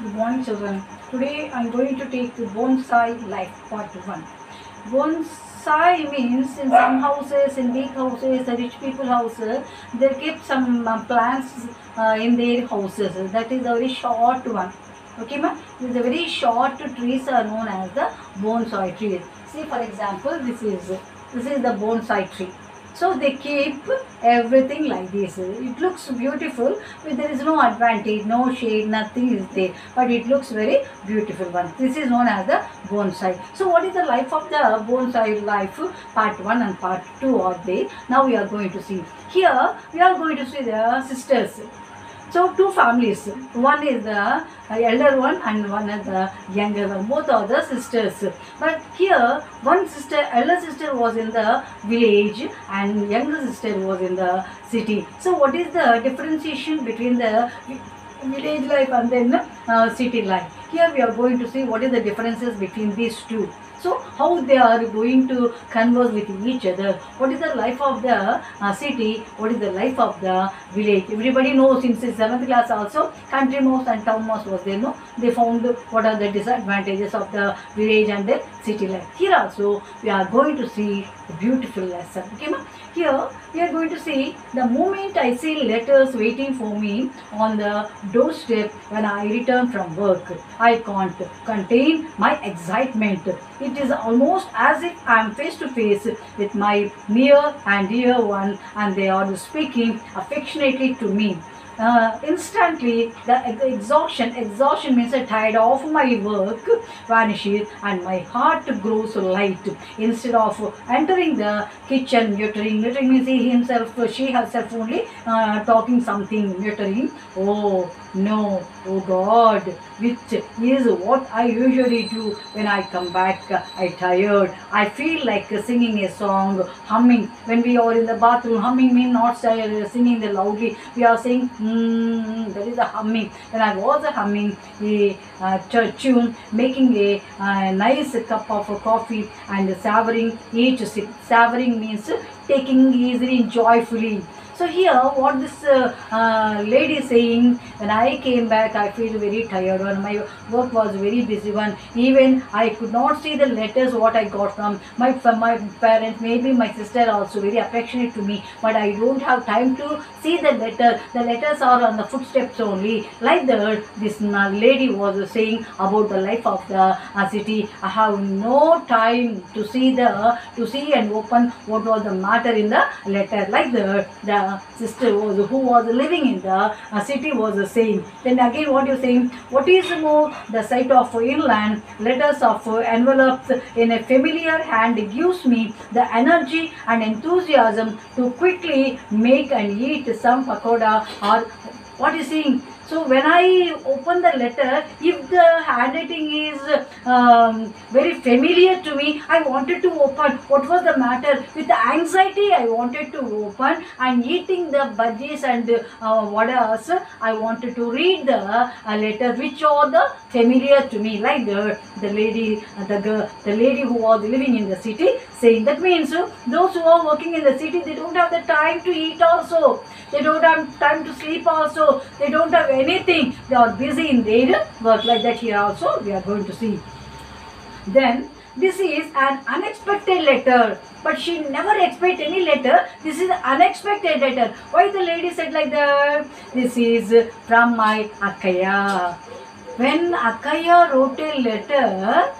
Good morning, children. Today I'm going to take the bonsai life part 1. Bonsai means in some houses, in big houses, the rich people houses, they keep some plants in their houses. That is a very short one. Okay, ma? The very short trees are known as the bonsai trees. See, for example, this is the bonsai tree. So they keep everything like this. It looks beautiful, but there is no advantage, no shade, nothing is there. But it looks very beautiful one. This is known as the bonsai. So what is the life of the bonsai life? Part 1 and part 2 are there. Now we are going to see. Here we are going to see the sisters. So two families. One is the elder one and one is the younger one. Both are the sisters. But here one sister, elder sister was in the village and younger sister was in the city. So what is the differentiation between the village life and then city life? Here we are going to see what is the differences between these two. So how they are going to converse with each other. What is the life of the city? What is the life of the village? Everybody knows since the 7th class also, country mouse and town mouse was there. No, they found what are the disadvantages of the village and the city life. Here also we are going to see a beautiful lesson. Okay, ma? Here we are going to see the moment I see letters waiting for me on the doorstep when I return from work. I can't contain my excitement. It is almost as if I am face to face with my near and dear one and they are speaking affectionately to me. Instantly the exhaustion means I'm tired of my work vanishes and my heart grows light. Instead of entering the kitchen, muttering means he himself, she herself only talking something, muttering, oh no, oh God, which is what I usually do when I come back. I tired, I feel like singing a song, humming. When we are in the bathroom, humming means not singing the loudly, we are saying that is the humming. When I was humming a tune, making a nice cup of coffee and savoring each sip. Savoring means taking easily, joyfully. So here what this lady is saying, when I came back I feel very tired and my work was very busy one. Even I could not see the letters what I got from my parents, maybe my sister also very affectionate to me, but I don't have time to see the letter. The letters are on the footsteps only. Like that this lady was saying about the life of the city. I have no time to see and open what was the matter in the letter. Like the sister who was living in the city was saying. Then again what you saying, what is more the sight of inland letters of envelopes in a familiar hand gives me the energy and enthusiasm to quickly make and eat some pakoda or what is saying. So when I open the letter, if the handwriting is very familiar to me, I wanted to open. What was the matter? With the anxiety, I wanted to open and eating the budgies and what else, I wanted to read the letter which are the familiar to me. Like the lady, the girl, the lady who was living in the city saying. That means those who are working in the city, they don't have the time to eat also. They don't have time to sleep also. They don't have anything. They are busy in their work. Like that here also we are going to see. Then this is an unexpected letter. But she never expect any letter. This is unexpected letter. Why the lady said like that? This is from my Akaya. When Akaya wrote a letter,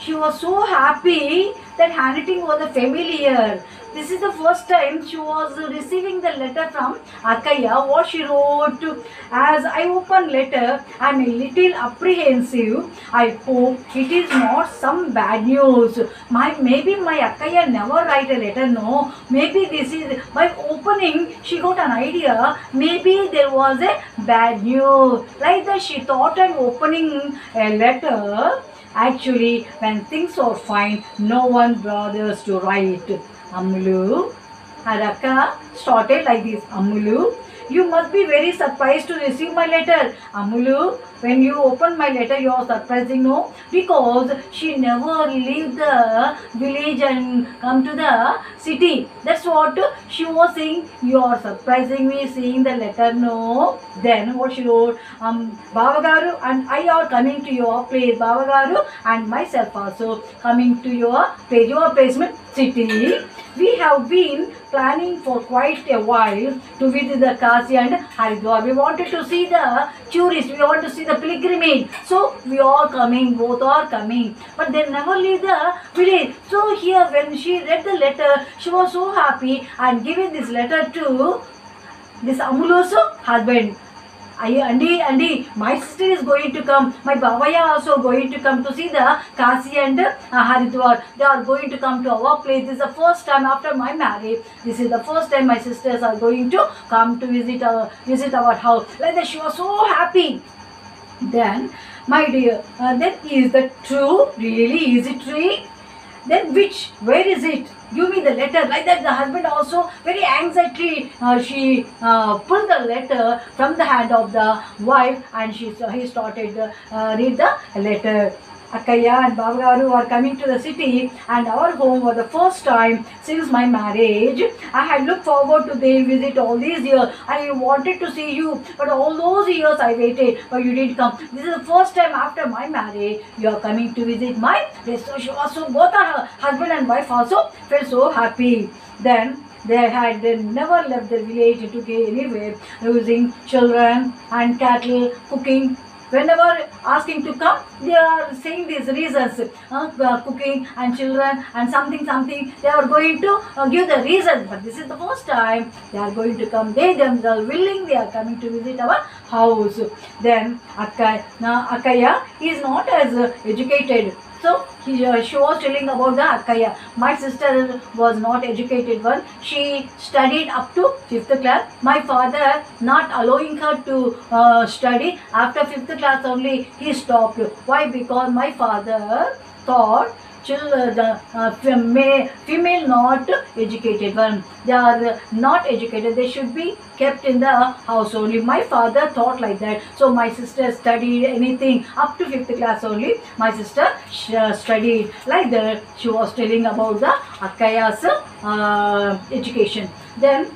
she was so happy that handwriting was familiar. This is the first time she was receiving the letter from Akaya. What she wrote, as I open letter, I am a little apprehensive. I hope it is not some bad news. Maybe my Akaya never write a letter. No, maybe this is by opening she got an idea. Maybe there was a bad news. Like that she thought I'm opening a letter. Actually, when things are fine, no one bothers to write. Amulu, Haraka started like this. Amulu, You must be very surprised to receive my letter. Amulu, when you open my letter, you are surprising, no? Because she never leave the village and come to the city. That's what she was saying. You are surprising me seeing the letter, no? Then what she wrote, Baba Garu and I are coming to your place. Baba Garu and myself also coming to your place. Your placement city. We have been planning for quite a while to visit the Kashi and Haridwar. We wanted to see the tourists. We want to see the pilgrimage. So we are coming. Both are coming. But they never leave the village. So here when she read the letter, she was so happy and giving this letter to this Amulu's husband. Andy, my sister is going to come. My Babaya also going to come to see the Kashi and Haridwar. They are going to come to our place. This is the first time after my marriage. This is the first time my sisters are going to come to visit our house. Like that, she was so happy. Then, my dear, that is the true? Really, is it true? Then where is it? Give me the letter. Like that, the husband also very anxiously she pulled the letter from the hand of the wife, and he started read the letter. Akkaya and Baba Garu are coming to the city, and our home was the first time since my marriage. I had looked forward to their visit all these years. I wanted to see you, but all those years I waited, but you didn't come. This is the first time after my marriage you are coming to visit my place. So she was so, both her husband and wife also felt so happy. Then they had never left the village to go anywhere, using children and cattle, cooking. Whenever asking to come, they are saying these reasons, cooking and children and something. They are going to give the reasons. But this is the first time they are going to come. They themselves willing, they are coming to visit our house. Then Akkaya is not as educated. So she was telling about the Akkaya. My sister was not educated one. She studied up to 5th class. My father not allowing her to study. After 5th class only he stopped. Why? Because my father thought female not educated one. They are not educated. They should be kept in the house only. My father thought like that. So my sister studied anything up to 5th class only. My sister studied like that. She was telling about the Akkaya's education. Then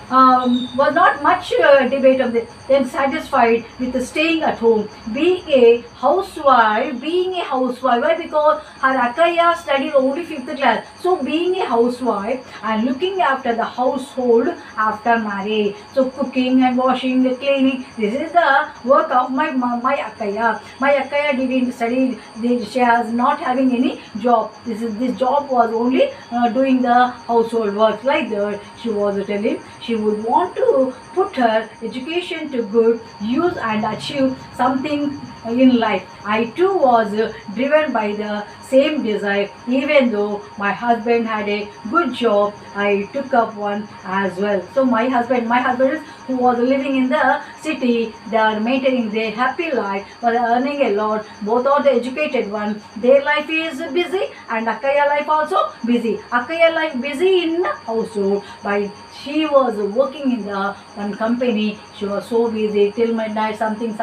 was not much debate of this. Then satisfied with staying at home, being a housewife. Why? Because her Akkaya studied only 5th class. So being a housewife and looking after the household after marriage. So cooking and washing, cleaning. This is the work of my Akkaya. My Akkaya didn't study. She was not having any job. This job was only doing the household work. Like that, she was telling. She would want to put her education to good use and achieve something in life. I too was driven by the same desire. Even though my husband had a good job, I took up one as well. So my husband who was living in the city, they are maintaining their happy life, but earning a lot. Both are the educated one. Their life is busy, and Akkaya life also busy. Akkaya life busy in household, but she was working in the one company. She was so busy till midnight, something.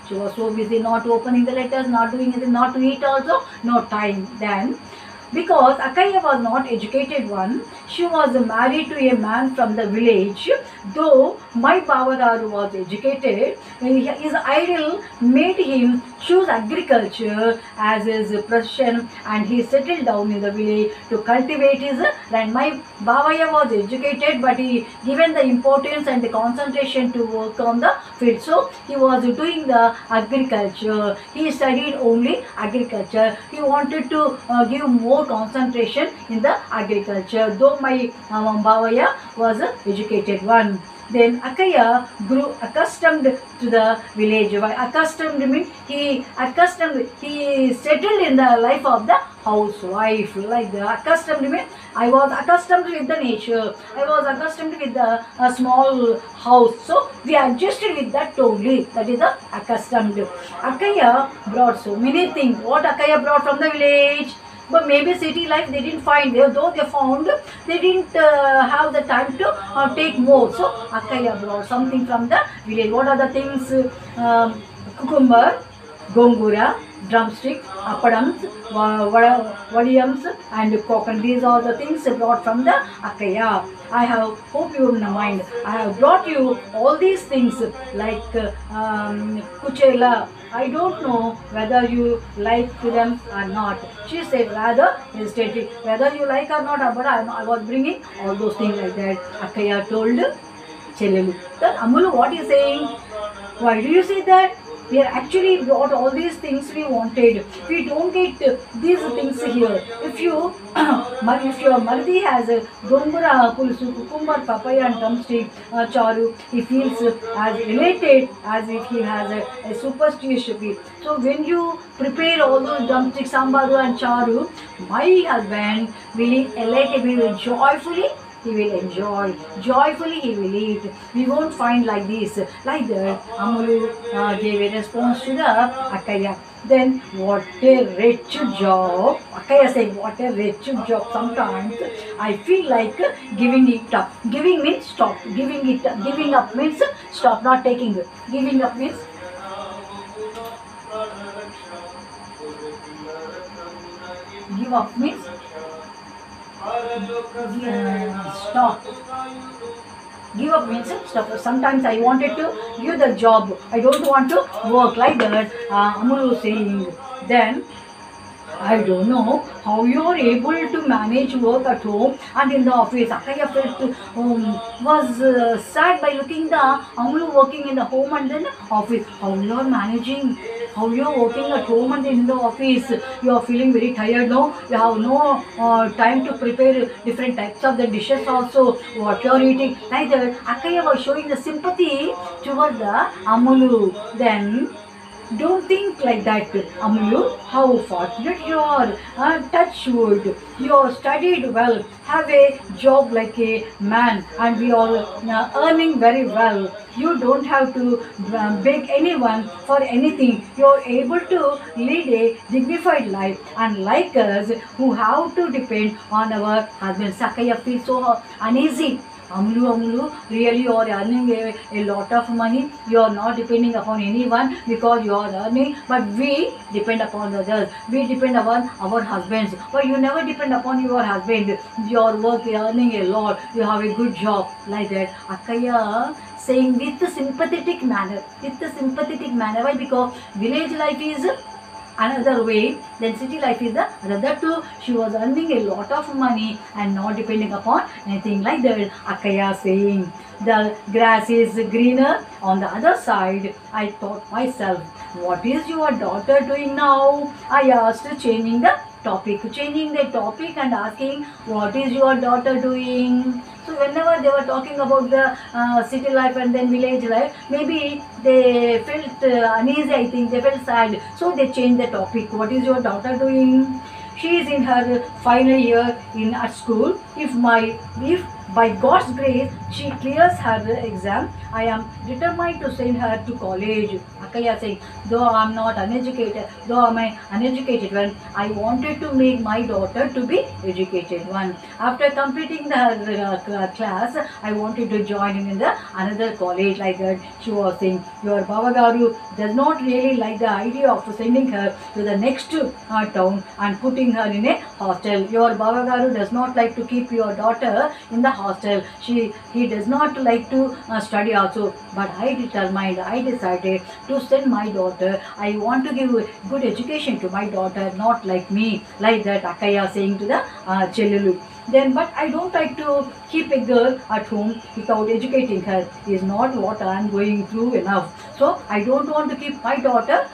She was so busy, not opening the letters, not doing it, not to eat also, no time. Then, because Akkaya was not educated one, she was married to a man from the village. Though my Baba Garu was educated, his ideal made him choose agriculture as his profession, and he settled down in the village to cultivate his land. My Babaya was educated, but he given the importance and the concentration to work on the field. So he was doing the agriculture. He studied only agriculture. He wanted to give more concentration in the agriculture, though my Babaya was educated one. Then Akkaya grew accustomed to the village. Accustomed means he settled in the life of the housewife. Like the accustomed means I was accustomed with the nature. I was accustomed with the small house. So we adjusted with that only. That is the accustomed. Akkaya brought so many things. What Akkaya brought from the village? But maybe city life they didn't find. Though they found, they didn't have the time to take more. So Akkaya brought something from the village. What are the things? Cucumber, gongura, drumstick, appadams, vadiyams, and coconut. These are the things brought from the Akkaya. I have hope you in mind. I have brought you all these things like kuchela. I don't know whether you like them or not. She said rather hesitated whether you like or not. But I was bringing all those things like that. Akkaya told Chellelu. Then Amulu, what is saying? Why do you say that? We are actually brought all these things we wanted. We don't get these things here. If you, if your Mardi has a gongura, pulsu, cucumber, papaya and drumstick, charu, he feels as elated as if he has a superstition. So when you prepare all those drumsticks, sambaru and charu, my husband will elate, will joyfully he will enjoy, joyfully he will eat. We won't find like this. Like that, Amulu gave a response to the Akkaya. Then, what a wretched job. Akkaya said, what a wretched job. Sometimes I feel like giving it up. Giving means stop. Giving it up. Giving up means stop, not taking it. Giving up means give up means stop. Give up means stop. Sometimes I wanted to give the job. I don't want to work like that. Amulu saying. Then I don't know how you are able to manage work at home and in the office. Akkaya felt was sad by looking the Amulu working in the home and then office. How you are managing? How you are working at home and in the office? You are feeling very tired now. You have no time to prepare different types of the dishes also. What you are eating? Like that, Akkaya was showing the sympathy towards the Amulu. Then don't think like that, Amulu. How fortunate you are. Touch wood. You are studied well. Have a job like a man, and we are earning very well. You don't have to beg anyone for anything. You are able to lead a dignified life, and like us, who have to depend on our husbands. Akkaya feels so uneasy. Amulu, really you are earning a lot of money. You are not depending upon anyone because you are earning. But we depend upon others. We depend upon our husbands. But you never depend upon your husband. Your work, you are earning a lot. You have a good job. Like that. Akkaya saying with a sympathetic manner. With a sympathetic manner. Why? Because village life is another way, then city life is the other too. She was earning a lot of money and not depending upon anything like that. Akkaya saying, the grass is greener on the other side. I thought myself, what is your daughter doing now? I asked, changing the topic and asking, what is your daughter doing? So whenever they were talking about the city life and then village life, maybe they felt uneasy, I think they felt sad. So they changed the topic. What is your daughter doing? She is in her final year at school. If by God's grace she clears her exam, I am determined to send her to college. Akkaya saying, though I am not uneducated, though I am an uneducated one, I wanted to make my daughter to be educated one. After completing the class, I wanted to join in the another college. Like that, she was saying, your Babagaru does not really like the idea of sending her to the next town and putting her in a hostel. Your Babagaru does not like to keep your daughter in the hostel. He does not like to study also. But I decided to send my daughter. I want to give good education to my daughter, not like me. Like that, Akkaya saying to the Chellelu. Then, but I don't like to keep a girl at home without educating her. Is not what I am going through enough. So I don't want to keep my daughter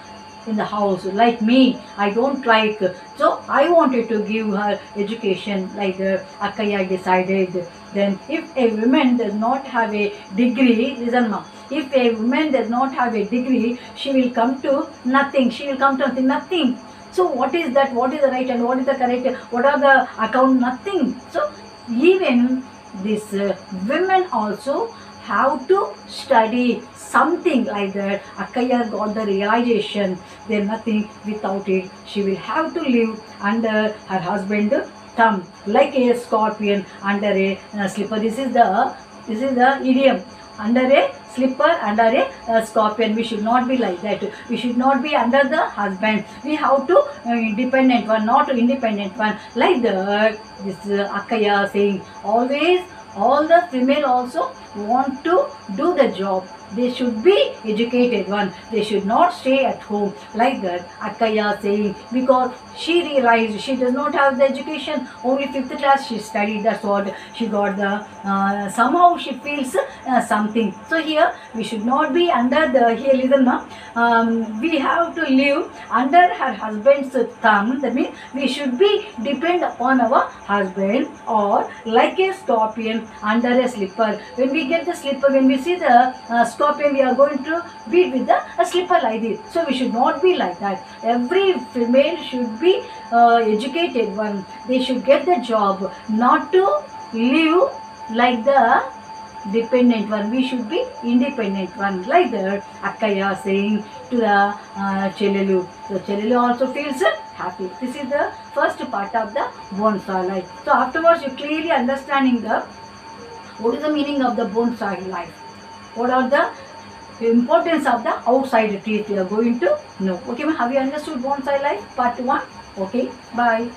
in the house like me. I don't like. So I wanted to give her education. Like the Akkaya decided. Then if a woman does not have a degree, listen ma, if a woman does not have a degree, she will come to nothing. She will come to nothing. So what is that? What is the right and what is the correct? What are the account? Nothing. So even this women also have to study something like that. Akkaya got the realization there's nothing without it. She will have to live under her husband thumb like a scorpion under a slipper. This is the idiom. Under a slipper, under a scorpion. We should not be like that. We should not be under the husband. We have to independent one, not independent one. Like this Akkaya saying, always all the female also want to do the job. They should be educated one. They should not stay at home. Like that Akkaya saying, because she realized she does not have the education. Only 5th class she studied. That's what she got the somehow she feels something. So here we should not be under the, here listen ma, we have to live under her husband's thumb. That means we should be depend upon our husband, or like a scorpion under a slipper. When we get the slipper, when we see the scorpion, we are going to beat with the slipper like this. So we should not be like that. Every female should be educated one. They should get the job, not to live like the dependent one. We should be independent one. Like that Akkaya saying to the Chelelu. So Chelelu also feels happy. This is the first part of the bonsai life. So afterwards you clearly understanding the what is the meaning of the bonsai life, what are the importance of the outside trees we are going to know. Okay, have you understood bonsai life part 1? Okay, bye.